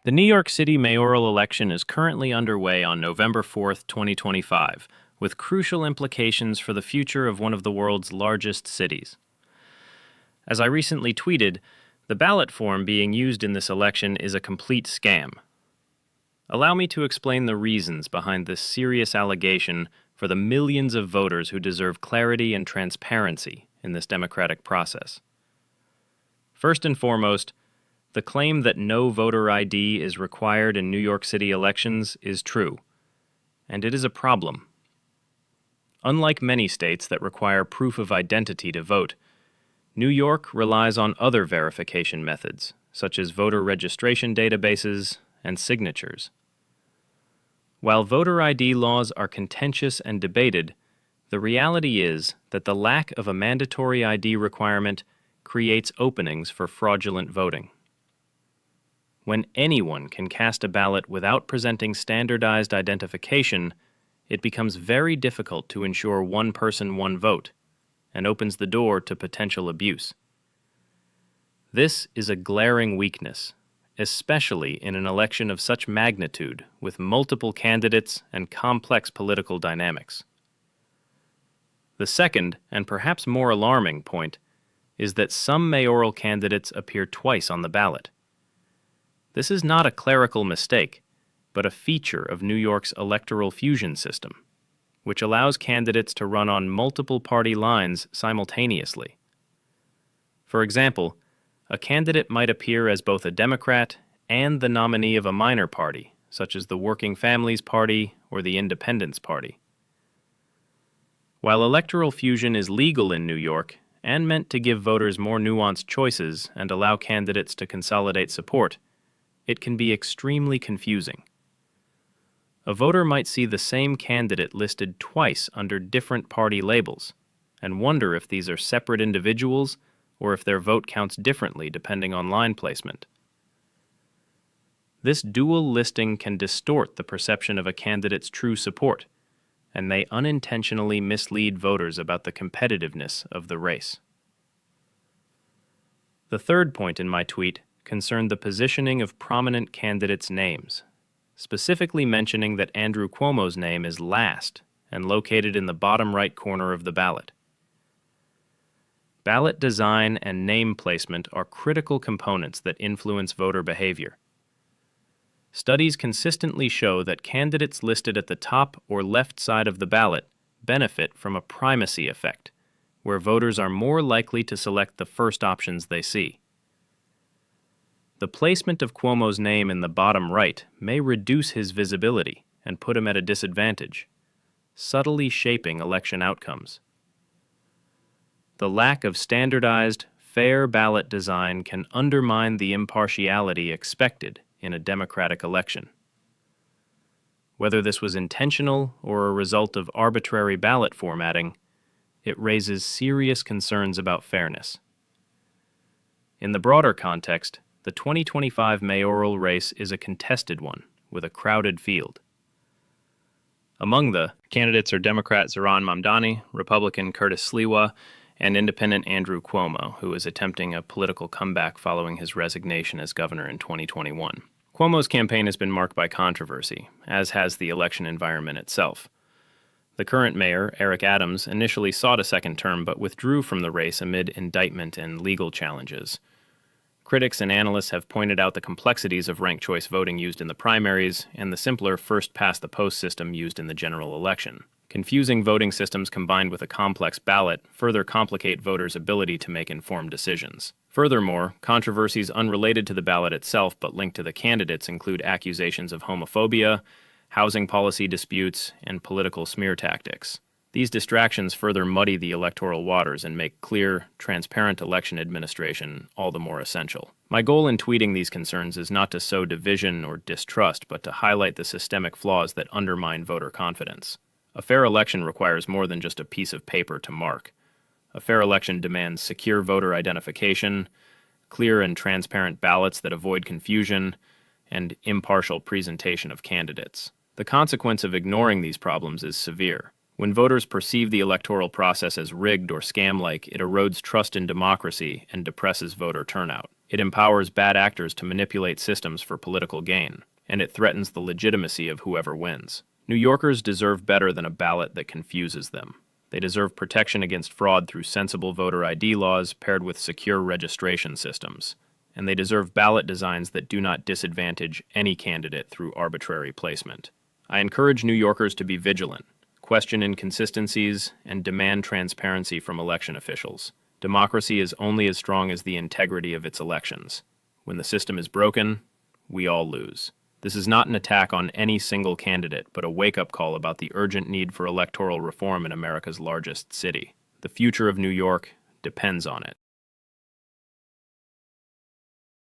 The New York City mayoral election is currently underway on November 4th, 2025, with crucial implications for the future of one of the world's largest cities. As I recently tweeted, the ballot form being used in this election is a complete scam. Allow me to explain the reasons behind this serious allegation for the millions of voters who deserve clarity and transparency in this democratic process. First and foremost, the claim that no voter ID is required in New York City elections is true, and it is a problem. Unlike many states that require proof of identity to vote, New York relies on other verification methods, such as voter registration databases and signatures. While voter ID laws are contentious and debated, the reality is that the lack of a mandatory ID requirement creates openings for fraudulent voting. When anyone can cast a ballot without presenting standardized identification, it becomes very difficult to ensure one person, one vote, and opens the door to potential abuse. This is a glaring weakness, especially in an election of such magnitude with multiple candidates and complex political dynamics. The second, and perhaps more alarming, point is that some mayoral candidates appear twice on the ballot. This is not a clerical mistake, but a feature of New York's electoral fusion system, which allows candidates to run on multiple party lines simultaneously. For example, a candidate might appear as both a Democrat and the nominee of a minor party, such as the Working Families Party or the Independence Party. While electoral fusion is legal in New York and meant to give voters more nuanced choices and allow candidates to consolidate support, it can be extremely confusing. A voter might see the same candidate listed twice under different party labels and wonder if these are separate individuals or if their vote counts differently depending on line placement. This dual listing can distort the perception of a candidate's true support and may unintentionally mislead voters about the competitiveness of the race. The third point in my tweet concerned the positioning of prominent candidates' names, specifically mentioning that Andrew Cuomo's name is last and located in the bottom right corner of the ballot. Ballot design and name placement are critical components that influence voter behavior. Studies consistently show that candidates listed at the top or left side of the ballot benefit from a primacy effect, where voters are more likely to select the first options they see. The placement of Cuomo's name in the bottom right may reduce his visibility and put him at a disadvantage, subtly shaping election outcomes. The lack of standardized, fair ballot design can undermine the impartiality expected in a democratic election. Whether this was intentional or a result of arbitrary ballot formatting, it raises serious concerns about fairness. In the broader context, the 2025 mayoral race is a contested one, with a crowded field. Among the candidates are Democrat Zohran Mamdani, Republican Curtis Sliwa, and Independent Andrew Cuomo, who is attempting a political comeback following his resignation as governor in 2021. Cuomo's campaign has been marked by controversy, as has the election environment itself. The current mayor, Eric Adams, initially sought a second term but withdrew from the race amid indictment and legal challenges. Critics and analysts have pointed out the complexities of ranked choice voting used in the primaries and the simpler first-past-the-post system used in the general election. Confusing voting systems combined with a complex ballot further complicate voters' ability to make informed decisions. Furthermore, controversies unrelated to the ballot itself but linked to the candidates include accusations of homophobia, housing policy disputes, and political smear tactics. These distractions further muddy the electoral waters and make clear, transparent election administration all the more essential. My goal in tweeting these concerns is not to sow division or distrust, but to highlight the systemic flaws that undermine voter confidence. A fair election requires more than just a piece of paper to mark. A fair election demands secure voter identification, clear and transparent ballots that avoid confusion, and impartial presentation of candidates. The consequence of ignoring these problems is severe. When voters perceive the electoral process as rigged or scam-like, it erodes trust in democracy and depresses voter turnout. It empowers bad actors to manipulate systems for political gain, and it threatens the legitimacy of whoever wins. New Yorkers deserve better than a ballot that confuses them. They deserve protection against fraud through sensible voter ID laws paired with secure registration systems. And they deserve ballot designs that do not disadvantage any candidate through arbitrary placement. I encourage New Yorkers to be vigilant, question inconsistencies, and demand transparency from election officials. Democracy is only as strong as the integrity of its elections. When the system is broken, we all lose. This is not an attack on any single candidate, but a wake-up call about the urgent need for electoral reform in America's largest city. The future of New York depends on it.